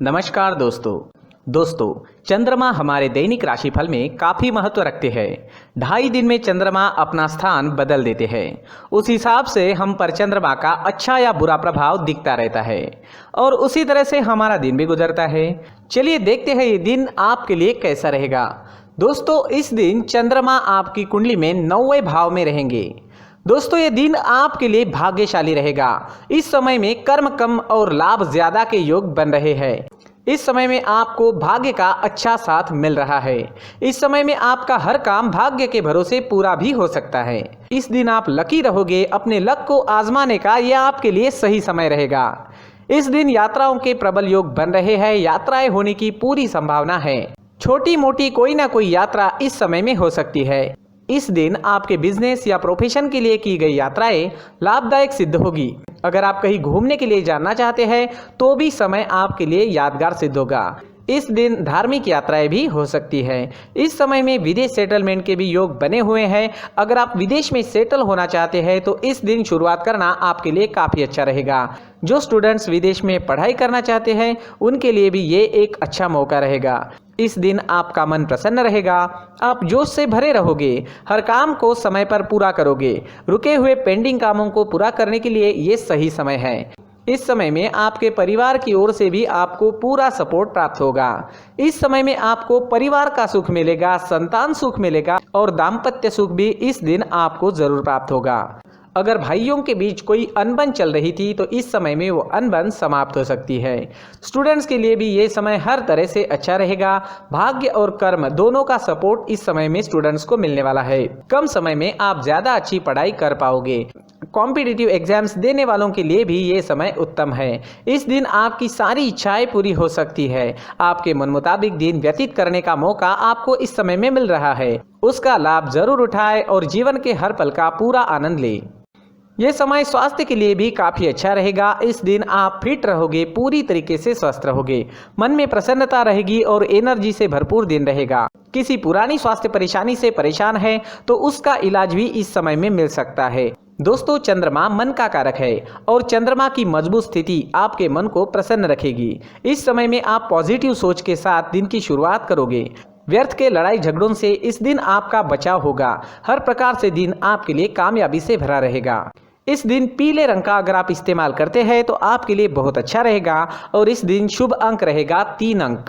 नमस्कार दोस्तों चंद्रमा हमारे दैनिक राशिफल में काफ़ी महत्व रखते हैं। 2.5 दिन में चंद्रमा अपना स्थान बदल देते हैं। उस हिसाब से हम पर चंद्रमा का अच्छा या बुरा प्रभाव दिखता रहता है और उसी तरह से हमारा दिन भी गुजरता है। चलिए देखते हैं ये दिन आपके लिए कैसा रहेगा। दोस्तों, इस दिन चंद्रमा आपकी कुंडली में 9वें भाव में रहेंगे। दोस्तों, ये दिन आपके लिए भाग्यशाली रहेगा। इस समय में कर्म कम और लाभ ज्यादा के योग बन रहे हैं। इस समय में आपको भाग्य का अच्छा साथ मिल रहा है। इस समय में आपका हर काम भाग्य के भरोसे पूरा भी हो सकता है। इस दिन आप लकी रहोगे। अपने लक को आजमाने का यह आपके लिए सही समय रहेगा। इस दिन यात्राओं के प्रबल योग बन रहे हैं। यात्राएं होने की पूरी संभावना है। छोटी मोटी कोई ना कोई यात्रा इस समय में हो सकती है। इस दिन आपके बिजनेस या प्रोफेशन के लिए की गई यात्राएं लाभदायक सिद्ध होगी। अगर आप कहीं घूमने के लिए जाना चाहते हैं तो भी समय आपके लिए यादगार सिद्ध होगा। इस दिन धार्मिक यात्राएं भी हो सकती है। इस समय में विदेश सेटलमेंट के भी योग बने हुए हैं। अगर आप विदेश में सेटल होना चाहते हैं तो इस दिन शुरुआत करना आपके लिए काफ़ी अच्छा रहेगा। जो स्टूडेंट्स विदेश में पढ़ाई करना चाहते हैं उनके लिए भी ये एक अच्छा मौका रहेगा। इस दिन आपका मन प्रसन्न रहेगा। आप जोश से भरे रहोगे। हर काम को समय पर पूरा करोगे। रुके हुए पेंडिंग कामों को पूरा करने के लिए ये सही समय है। इस समय में आपके परिवार की ओर से भी आपको पूरा सपोर्ट प्राप्त होगा। इस समय में आपको परिवार का सुख मिलेगा, संतान सुख मिलेगा और दाम्पत्य सुख भी इस दिन आपको जरूर प्राप्त होगा। अगर भाइयों के बीच कोई अनबन चल रही थी तो इस समय में वो अनबन समाप्त हो सकती है। स्टूडेंट्स के लिए भी ये समय हर तरह से अच्छा रहेगा। भाग्य और कर्म दोनों का सपोर्ट इस समय में स्टूडेंट्स को मिलने वाला है। कम समय में आप ज्यादा अच्छी पढ़ाई कर पाओगे। कॉम्पिटिटिव एग्जाम्स देने वालों के लिए भी ये समय उत्तम है। इस दिन आपकी सारी इच्छाएं पूरी हो सकती है। आपके मन मुताबिक दिन व्यतीत करने का मौका आपको इस समय में मिल रहा है। उसका लाभ जरूर उठाएं और जीवन के हर पल का पूरा आनंद लें। यह समय स्वास्थ्य के लिए भी काफ़ी अच्छा रहेगा। इस दिन आप फिट रहोगे, पूरी तरीके से स्वस्थ रहोगे। मन में प्रसन्नता रहेगी और एनर्जी से भरपूर दिन रहेगा। किसी पुरानी स्वास्थ्य परेशानी से परेशान है तो उसका इलाज भी इस समय में मिल सकता है। दोस्तों, चंद्रमा मन का कारक है और चंद्रमा की मजबूत स्थिति आपके मन को प्रसन्न रखेगी। इस समय में आप पॉजिटिव सोच के साथ दिन की शुरुआत करोगे। व्यर्थ के लड़ाई झगड़ों से इस दिन आपका बचाव होगा। हर प्रकार से दिन आपके लिए कामयाबी से भरा रहेगा। इस दिन पीले रंग का अगर आप इस्तेमाल करते हैं तो आपके लिए बहुत अच्छा रहेगा और इस दिन शुभ अंक रहेगा 3 अंक।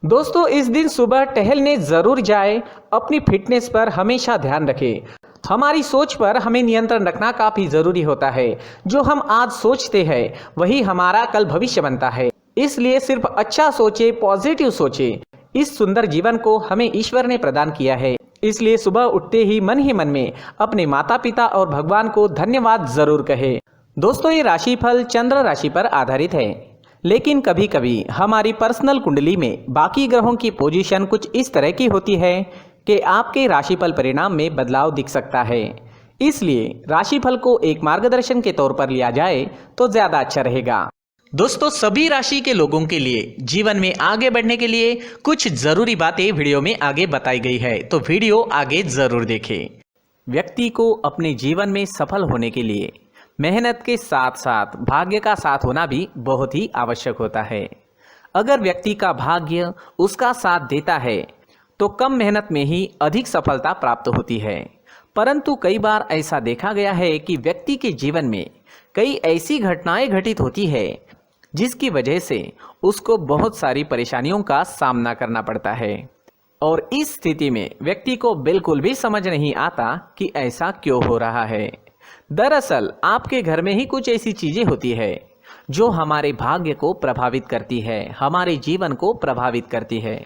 दोस्तों, इस दिन सुबह टहलने जरूर जाए। अपनी फिटनेस पर हमेशा ध्यान रखें। हमारी सोच पर हमें नियंत्रण रखना काफी जरूरी होता है। जो हम आज सोचते हैं वही हमारा कल भविष्य बनता है। इसलिए सिर्फ अच्छा सोचे, पॉजिटिव सोचे। इस सुंदर जीवन को हमें ईश्वर ने प्रदान किया है। इसलिए सुबह उठते ही मन में अपने माता पिता और भगवान को धन्यवाद जरूर कहे। दोस्तों, ये राशिफल चंद्र राशि पर आधारित है, लेकिन कभी कभी हमारी पर्सनल कुंडली में बाकी ग्रहों की पोजीशन कुछ इस तरह की होती है कि आपके राशिफल परिणाम में बदलाव दिख सकता है। इसलिए राशिफल को एक मार्गदर्शन के तौर पर लिया जाए तो ज्यादा अच्छा रहेगा। दोस्तों, सभी राशि के लोगों के लिए जीवन में आगे बढ़ने के लिए कुछ जरूरी बातें वीडियो में आगे बताई गई है, तो वीडियो आगे जरूर देखें। व्यक्ति को अपने जीवन में सफल होने के लिए मेहनत के साथ साथ भाग्य का साथ होना भी बहुत ही आवश्यक होता है। अगर व्यक्ति का भाग्य उसका साथ देता है तो कम मेहनत में ही अधिक सफलता प्राप्त होती है। परंतु कई बार ऐसा देखा गया है कि व्यक्ति के जीवन में कई ऐसी घटनाएं घटित होती है जिसकी वजह से उसको बहुत सारी परेशानियों का सामना करना पड़ता है और इस स्थिति में व्यक्ति को बिल्कुल भी समझ नहीं आता कि ऐसा क्यों हो रहा है। दरअसल आपके घर में ही कुछ ऐसी चीजें होती है जो हमारे भाग्य को प्रभावित करती है, हमारे जीवन को प्रभावित करती है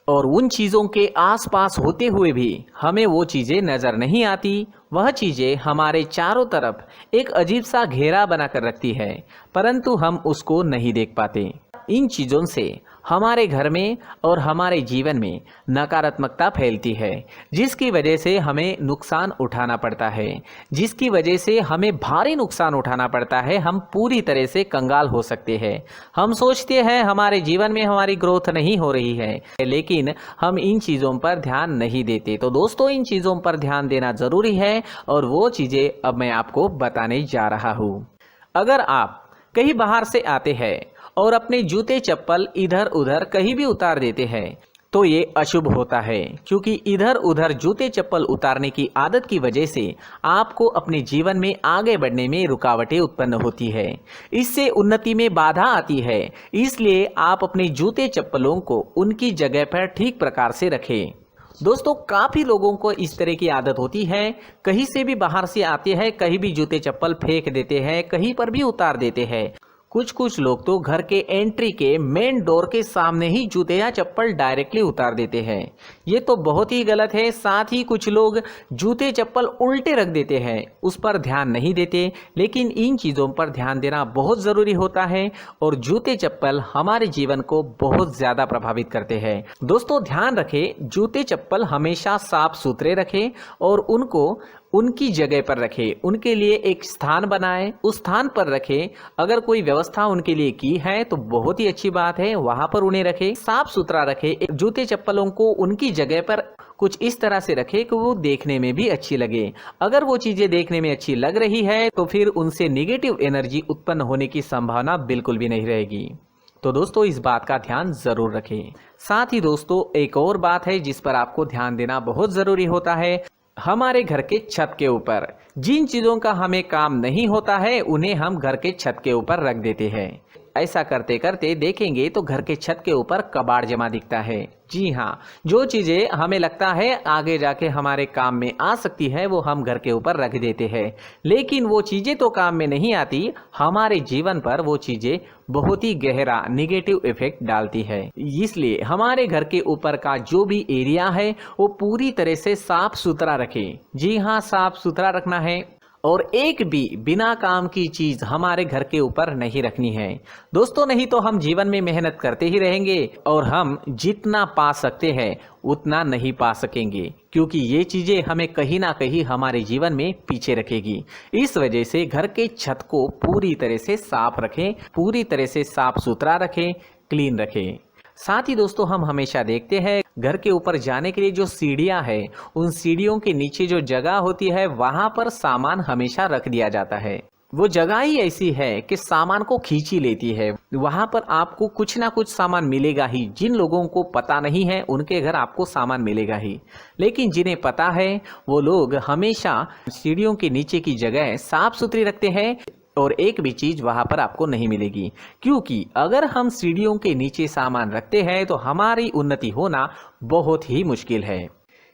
और उन चीज़ों के आसपास होते हुए भी हमें वो चीज़ें नज़र नहीं आती। वह चीज़ें हमारे चारों तरफ एक अजीब सा घेरा बनाकर रखती है, परंतु हम उसको नहीं देख पाते। इन चीज़ों से हमारे घर में और हमारे जीवन में नकारात्मकता फैलती है, जिसकी वजह से हमें नुकसान उठाना पड़ता है, जिसकी वजह से हमें भारी नुकसान उठाना पड़ता है। हम पूरी तरह से कंगाल हो सकते हैं। हम सोचते हैं हमारे जीवन में हमारी ग्रोथ नहीं हो रही है, लेकिन हम इन चीज़ों पर ध्यान नहीं देते। तो दोस्तों, इन चीज़ों पर ध्यान देना ज़रूरी है और वो चीज़ें अब मैं आपको बताने जा रहा हूँ। अगर आप कहीं बाहर से आते हैं और अपने जूते चप्पल इधर उधर कहीं भी उतार देते हैं तो ये अशुभ होता है, क्योंकि इधर उधर जूते चप्पल उतारने की आदत की वजह से आपको अपने जीवन में आगे बढ़ने में रुकावटें उत्पन्न होती है। इससे उन्नति में बाधा आती है। इसलिए आप अपने जूते चप्पलों को उनकी जगह पर ठीक प्रकार से रखें। दोस्तों, काफ़ी लोगों को इस तरह की आदत होती है, कहीं से भी बाहर से आते हैं, कहीं भी जूते चप्पल फेंक देते हैं, कहीं पर भी उतार देते हैं। कुछ लोग तो घर के एंट्री के मेन डोर के सामने ही जूते या चप्पल डायरेक्टली उतार देते हैं। ये तो बहुत ही गलत है। साथ ही कुछ लोग जूते चप्पल उल्टे रख देते हैं, उस पर ध्यान नहीं देते। लेकिन इन चीज़ों पर ध्यान देना बहुत ज़रूरी होता है और जूते चप्पल हमारे जीवन को बहुत ज़्यादा प्रभावित करते हैं। दोस्तों, ध्यान रखें, जूते चप्पल हमेशा साफ सुथरे रखें और उनको उनकी जगह पर रखें। उनके लिए एक स्थान बनाएं, उस स्थान पर रखें। अगर कोई व्यवस्था उनके लिए की है तो बहुत ही अच्छी बात है, वहां पर उन्हें रखें, साफ सुथरा रखें। जूते चप्पलों को उनकी जगह पर कुछ इस तरह से रखें कि वो देखने में भी अच्छी लगे। अगर वो चीजें देखने में अच्छी लग रही है तो फिर उनसे निगेटिव एनर्जी उत्पन्न होने की संभावना बिल्कुल भी नहीं रहेगी। तो दोस्तों, इस बात का ध्यान जरूर रखें। साथ ही दोस्तों, एक और बात है जिस पर आपको ध्यान देना बहुत जरूरी होता है। हमारे घर के छत के ऊपर जिन चीज़ों का हमें काम नहीं होता है उन्हें हम घर के छत के ऊपर रख देते हैं। ऐसा करते करते देखेंगे तो घर के छत के ऊपर कबाड़ जमा दिखता है। जी हाँ, जो चीज़ें हमें लगता है आगे जाके हमारे काम में आ सकती है वो हम घर के ऊपर रख देते हैं, लेकिन वो चीज़ें तो काम में नहीं आती। हमारे जीवन पर वो चीज़ें बहुत ही गहरा निगेटिव इफेक्ट डालती है। इसलिए हमारे घर के ऊपर का जो भी एरिया है वो पूरी तरह से साफ सुथरा रखें। जी हाँ, साफ सुथरा रखना है और एक भी बिना काम की चीज हमारे घर के ऊपर नहीं रखनी है। दोस्तों, नहीं तो हम जीवन में मेहनत करते ही रहेंगे और हम जितना पा सकते हैं उतना नहीं पा सकेंगे, क्योंकि ये चीजें हमें कहीं ना कहीं हमारे जीवन में पीछे रखेगी। इस वजह से घर के छत को पूरी तरह से साफ रखें, पूरी तरह से साफ सुथरा रखें, क्लीन रखें। साथ ही दोस्तों, हम हमेशा देखते हैं घर के ऊपर जाने के लिए जो सीढ़ियां है, उन सीढ़ियों के नीचे जो जगह होती है वहां पर सामान हमेशा रख दिया जाता है। वो जगह ही ऐसी है कि सामान को खींच ही लेती है। वहां पर आपको कुछ ना कुछ सामान मिलेगा ही। जिन लोगों को पता नहीं है उनके घर आपको सामान मिलेगा ही, लेकिन जिन्हें पता है वो लोग हमेशा सीढ़ियों के नीचे की जगह साफ सुथरी रखते हैं और एक भी चीज वहां पर आपको नहीं मिलेगी। क्योंकि अगर हम सीढ़ियों के नीचे सामान रखते हैं तो हमारी उन्नति होना बहुत ही मुश्किल है।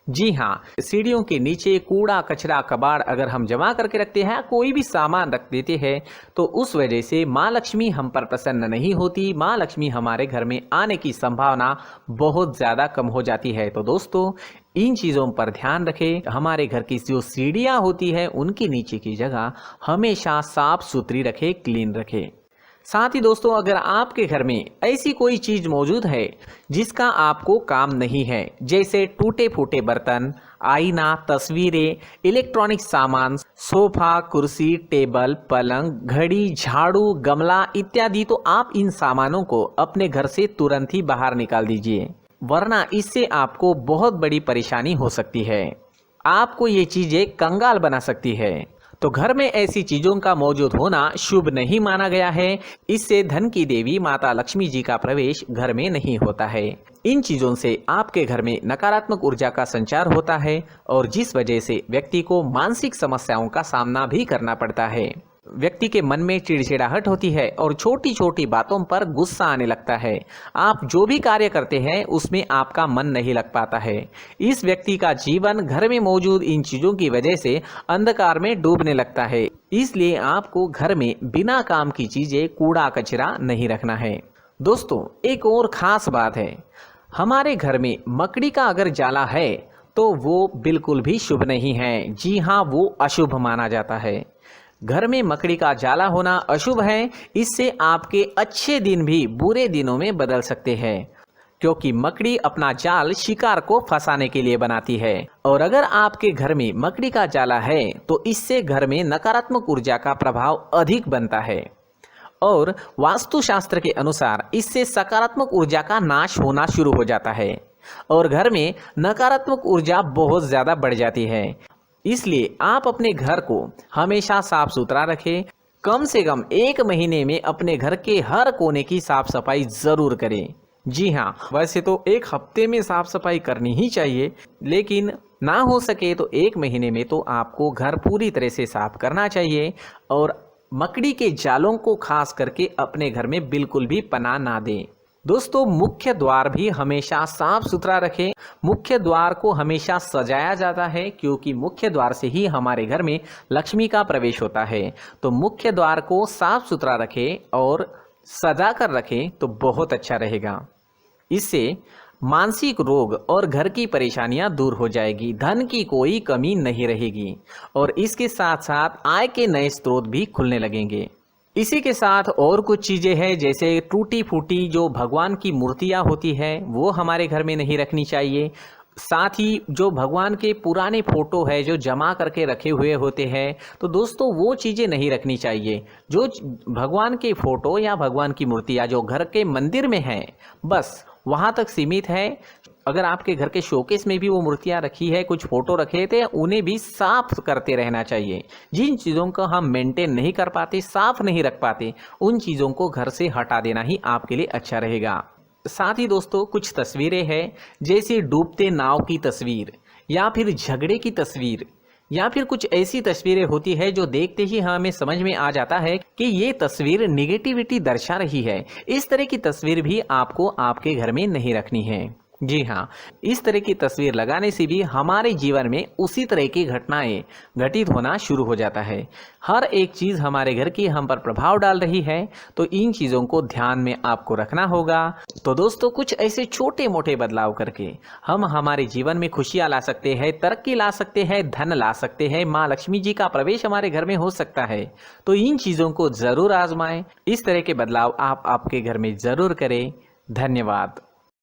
जी हाँ, सीढ़ियों के नीचे कूड़ा कचरा कबाड़ अगर हम जमा करके रखते हैं, कोई भी सामान रख देते हैं, तो उस वजह से माँ लक्ष्मी हम पर प्रसन्न नहीं होती। माँ लक्ष्मी हमारे घर में आने की संभावना बहुत ज़्यादा कम हो जाती है। तो दोस्तों, इन चीज़ों पर ध्यान रखें। हमारे घर की जो सीढ़ियाँ होती है उनके नीचे की जगह हमेशा साफ सुथरी रखें, क्लीन रखें। साथ ही दोस्तों, अगर आपके घर में ऐसी कोई चीज मौजूद है जिसका आपको काम नहीं है, जैसे टूटे फूटे बर्तन, आईना, तस्वीरें, इलेक्ट्रॉनिक सामान, सोफा, कुर्सी, टेबल, पलंग, घड़ी, झाड़ू, गमला इत्यादि, तो आप इन सामानों को अपने घर से तुरंत ही बाहर निकाल दीजिए, वरना इससे आपको बहुत बड़ी परेशानी हो सकती है। आपको ये चीजें कंगाल बना सकती है। तो घर में ऐसी चीजों का मौजूद होना शुभ नहीं माना गया है। इससे धन की देवी माता लक्ष्मी जी का प्रवेश घर में नहीं होता है। इन चीजों से आपके घर में नकारात्मक ऊर्जा का संचार होता है और जिस वजह से व्यक्ति को मानसिक समस्याओं का सामना भी करना पड़ता है। व्यक्ति के मन में चिड़चिड़ाहट होती है और छोटी छोटी बातों पर गुस्सा आने लगता है। आप जो भी कार्य करते हैं उसमें आपका मन नहीं लग पाता है। इस व्यक्ति का जीवन घर में मौजूद इन चीजों की वजह से अंधकार में डूबने लगता है। इसलिए आपको घर में बिना काम की चीजें, कूड़ा कचरा नहीं रखना है। दोस्तों, एक और खास बात है, हमारे घर में मकड़ी का अगर जाला है तो वो बिल्कुल भी शुभ नहीं है। जी हाँ, वो अशुभ माना जाता है। घर में मकड़ी का जाला होना अशुभ है। इससे आपके अच्छे दिन भी बुरे दिनों में बदल सकते हैं, क्योंकि मकड़ी अपना जाल शिकार को फंसाने के लिए बनाती है। और अगर आपके घर में मकड़ी का जाला है तो इससे घर में नकारात्मक ऊर्जा का प्रभाव अधिक बनता है और वास्तुशास्त्र के अनुसार इससे सकारात्मक ऊर्जा का नाश होना शुरू हो जाता है और घर में नकारात्मक ऊर्जा बहुत ज़्यादा बढ़ जाती है। इसलिए आप अपने घर को हमेशा साफ सुथरा रखें, कम से कम 1 महीने में अपने घर के हर कोने की साफ सफाई ज़रूर करें। जी हाँ, वैसे तो 1 हफ्ते में साफ सफाई करनी ही चाहिए, लेकिन ना हो सके तो 1 महीने में तो आपको घर पूरी तरह से साफ करना चाहिए और मकड़ी के जालों को खास करके अपने घर में बिल्कुल भी पनाह ना दें। दोस्तों, मुख्य द्वार भी हमेशा साफ सुथरा रखें। मुख्य द्वार को हमेशा सजाया जाता है क्योंकि मुख्य द्वार से ही हमारे घर में लक्ष्मी का प्रवेश होता है। तो मुख्य द्वार को साफ सुथरा रखें और सजा कर रखें तो बहुत अच्छा रहेगा। इससे मानसिक रोग और घर की परेशानियां दूर हो जाएगी, धन की कोई कमी नहीं रहेगी और इसके साथ साथ आय के नए स्रोत भी खुलने लगेंगे। इसी के साथ और कुछ चीज़ें हैं, जैसे टूटी फूटी जो भगवान की मूर्तियां होती है वो हमारे घर में नहीं रखनी चाहिए। साथ ही जो भगवान के पुराने फोटो है जो जमा करके रखे हुए होते हैं, तो दोस्तों वो चीज़ें नहीं रखनी चाहिए। जो भगवान के फोटो या भगवान की मूर्तियाँ जो घर के मंदिर में हैं, बस वहाँ तक सीमित है। अगर आपके घर के शोकेस में भी वो मूर्तियाँ रखी है, कुछ फोटो रखे थे, उन्हें भी साफ करते रहना चाहिए। जिन चीज़ों को हम मेंटेन नहीं कर पाते, साफ नहीं रख पाते, उन चीज़ों को घर से हटा देना ही आपके लिए अच्छा रहेगा। साथ ही दोस्तों, कुछ तस्वीरें हैं, जैसे डूबते नाव की तस्वीर या फिर झगड़े की तस्वीर या फिर कुछ ऐसी तस्वीरें होती है जो देखते ही हमें समझ में आ जाता है कि ये तस्वीर निगेटिविटी दर्शा रही है। इस तरह की तस्वीर भी आपको आपके घर में नहीं रखनी है। जी हाँ, इस तरह की तस्वीर लगाने से भी हमारे जीवन में उसी तरह की घटनाएं घटित होना शुरू हो जाता है। हर एक चीज़ हमारे घर की हम पर प्रभाव डाल रही है, तो इन चीज़ों को ध्यान में आपको रखना होगा। तो दोस्तों, कुछ ऐसे छोटे मोटे बदलाव करके हम हमारे जीवन में खुशियाँ ला सकते हैं, तरक्की ला सकते हैं, धन ला सकते हैं, माँ लक्ष्मी जी का प्रवेश हमारे घर में हो सकता है। तो इन चीज़ों को ज़रूर आजमाएं। इस तरह के बदलाव आप आपके घर में ज़रूर करें। धन्यवाद।